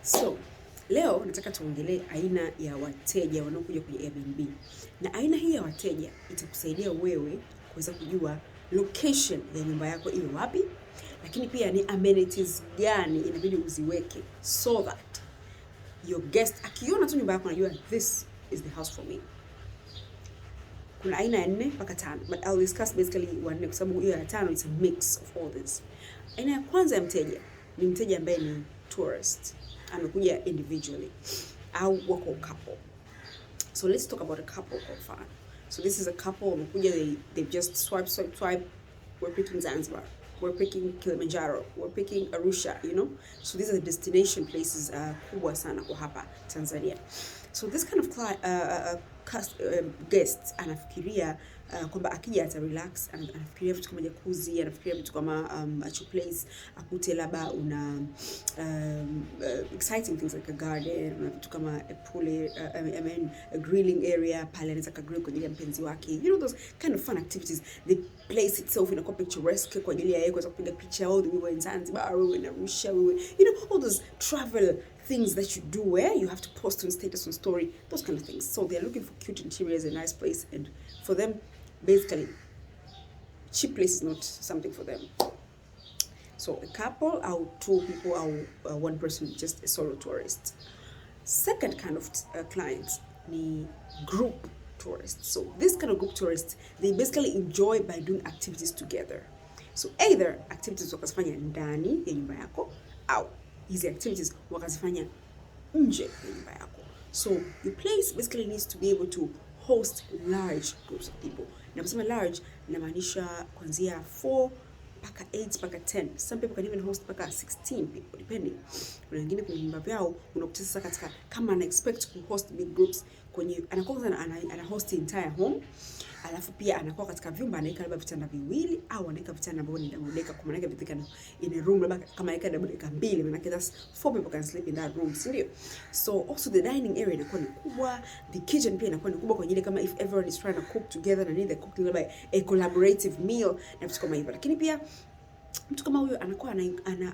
So, leo nataka tuongelee aina ya wateja wanaokuja kwenye Airbnb. Na aina hii ya wateja itakusaidia wewe kuweza kujua location ya nyumba yako iwe wapi, lakini pia ni amenities gani inabidi uziweke so that your guest akiona tu nyumba yako anajua this is the house for me. Kuna aina ya 4 mpaka 5, but I'll discuss basically 4 kwa sababu hiyo ya 5 it's a mix of all this. Aina ya kwanza ya mteja ni mteja ambaye ni tourist, amekuja individually au wako couple. So let's talk about a couple for fun. So this is a couple wamekuja, they've just swipe. We're picking Zanzibar, we're picking Kilimanjaro, we're picking Arusha, you know. So these are the destination places kubwa sana kwa hapa Tanzania. So this kind of guest anafikiria kwamba akija ata relax, anafikiria vitu kama jacuzzi, anafikiria vitu kama a place akute labda una exciting things like a garden, una vitu kama a pool, a grilling area pale anaweza ka grill kwa ajili ya mpenzi wake, you know, those kind of fun activities. The place itself inakuwa picturesque kwa ajili ya yeye kuweza kupiga picha. We were in Zanzibar, we were in Arusha, we were, you know, all those travel things that you do where you have to post on status, on story, those kind of things. So they're looking for cute interiors, a nice place, and for them, basically, cheap place is not something for them. So a couple, or 2 people, or 1 person, just a solo tourist. Second kind of clients, the group tourists. So this kind of group tourists, they basically enjoy by doing activities together. So either activities wakazifanya ndani ya nyumba yako, au hizi activities wakazifanya nje ya nyumba yako. So your place basically needs to be able to host large groups of people. Na kusema large, inamaanisha kuanzia 4 mpaka 8 mpaka 10. Some people can even host mpaka 16 people depending. Kuna wengine kwenye nyumba vyao unakuta sasa katika kama ana expect to host big groups, kwenye anakuwa ana host the entire home. Alafu pia anakuwa katika vyumba anaweka labda vitanda viwili au anaweka vitanda ambavyo ni double decker, kwa maana vitika in a room labda kama anaweka double decker 2, maana that's 4 people can sleep in that room, ndio. So also the dining area inakuwa ni kubwa, the kitchen pia inakuwa ni kubwa kwa ajili kama if everyone is trying to cook together and need the cooking labda a collaborative meal na vitu kama hivyo. Lakini pia mtu kama huyo anakuwa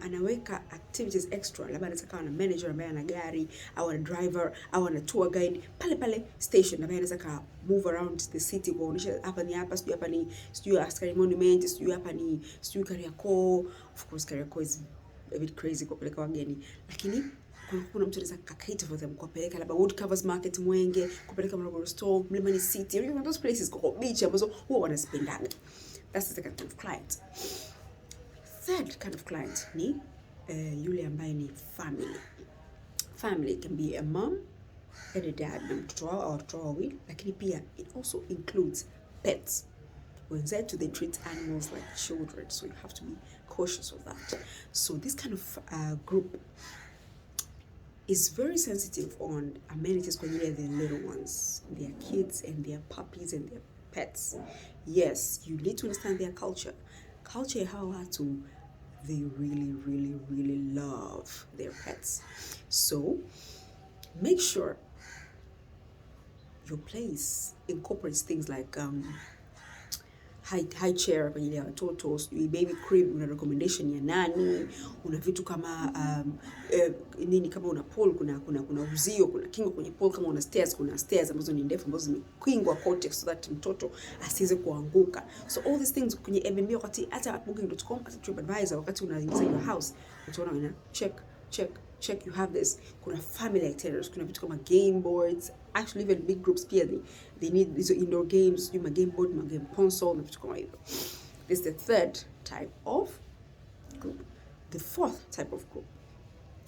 anaweka activities extra, labda anaweza kuwa na manager ambaye ana gari au ana driver au ana tour guide pale station, ambaye anaweza ka move around the city kuonyesha hapa ni hapa, sijui hapa ni sijui Askari Monument, sijui hapa ni sijui Kariakoo. Of course Kariakoo is a bit crazy kupeleka wageni, lakini kuna mtu anaweza cater for them, kupeleka labda Wood Covers Market Mwenge, kupeleka Morogoro Store, Mlimani City, you know, those places kwa beach ambazo huwa wanazipendaga. That's the second kind of client. Third kind of client ni yule ambaye ni family. Family can be a mom and a dad na mtoto wao au watoto wawili, lakini pia it also includes pets. Wenzetu they treat animals like children, so you have to be cautious of that. So this kind of group is very sensitive on amenities kwa ajili ya the little ones, their kids and their puppies and their pets. Yes, you need to understand their culture. Culture ya hawa watu, they really love their pets. So make sure your place incorporates things like high chair kwa ajili ya watoto, baby crib, una recommendation ya Nanny, una vitu kama nini, kama una pool kuna uzio, kuna kingo kwenye pool, kama una stairs kuna stairs ambazo ni ndefu ambazo zimekingwa kote so that mtoto asiweze kuanguka. So all these things kwenye Airbnb, wakati hata booking.com, hata TripAdvisor, wakati unaingia your house utaona ina check you have this. Kuna family itineraries, kuna vitu kama game boards. Actually even big groups pia they need these indoor games, you game board, game console na vitu kama hivyo. This is the third type of group. The fourth type of group,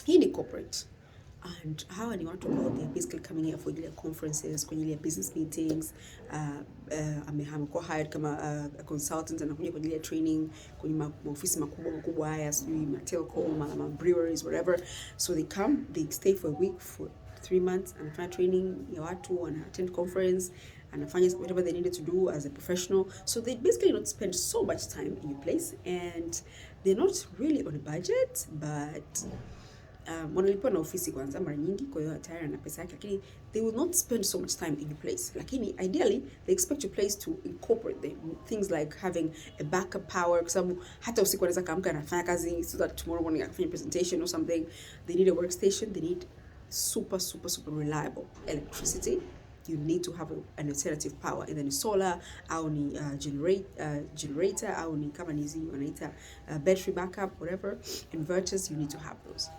hii ni corporate, and hawa ni watu ambao they are basically coming here for their conferences, kwa ajili ya business meetings. Amekuwa hired kama a consultant, anakuja kwa ajili ya training kwenye maofisi makubwa haya, sijui telco, breweries, whatever. So they come, they stay for a week, for 3 months, anafanya training ya watu, ana attend conference, anafanya whatever they needed to do as a professional. So they basically not spend so much time in your place, and they're not really on a budget, but wanalipiwa na ofisi kwanza mara nyingi, kwa hiyo tayari ana pesa yake, lakini they will not spend so much time in your place. Lakini ideally they expect your place to incorporate things like having a backup power, kwa sababu hata usiku anaweza kaamka anafanya kazi so that tomorrow morning akafanya presentation or something. They need a workstation, they need super reliable electricity. You need to have an alternative power, either ni solar au ni generator au ni kama ni hizi wanaita battery backup, whatever, inverters. You need to have those.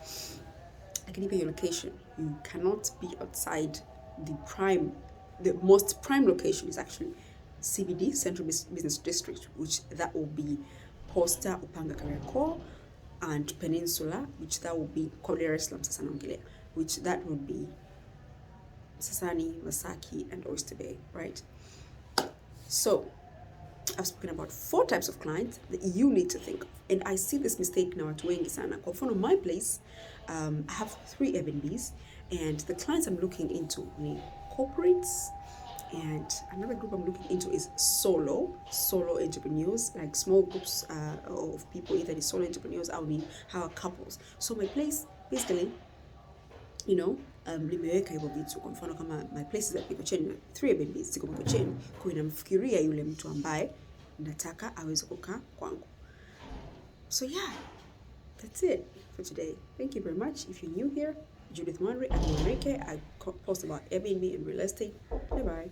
Lakini pia your location, you cannot be outside the most prime location is actually CBD, Central Business District, which that will be Posta, Upanga, Kariakoo, and Peninsula, which that will be Dar es Salaam, sasa naongelea, which that would be Sasani, Masaki, and Oyster Bay, right? So I've spoken about 4 types of clients that you need to think of, and I see this mistake na watu wengi sana. Kwa mfano, my place, I have 3 Airbnbs, and the clients I'm looking into ni corporates, and another group I'm looking into is solo entrepreneurs, like small groups of people, either the solo entrepreneurs or ni hawa couples. So my place basically, you know, nimeweka hivyo vitu. Kwa mfano kama my place is iko chini, 3 Airbnbs ziko iko chini, kwa inamfikiria yule mtu ambaye nataka aweze kukaa kwangu. So yeah, that's it for today. Thank you very much. If you're new here, Judith Mwanri, I post about Airbnb and real estate. Bye bye.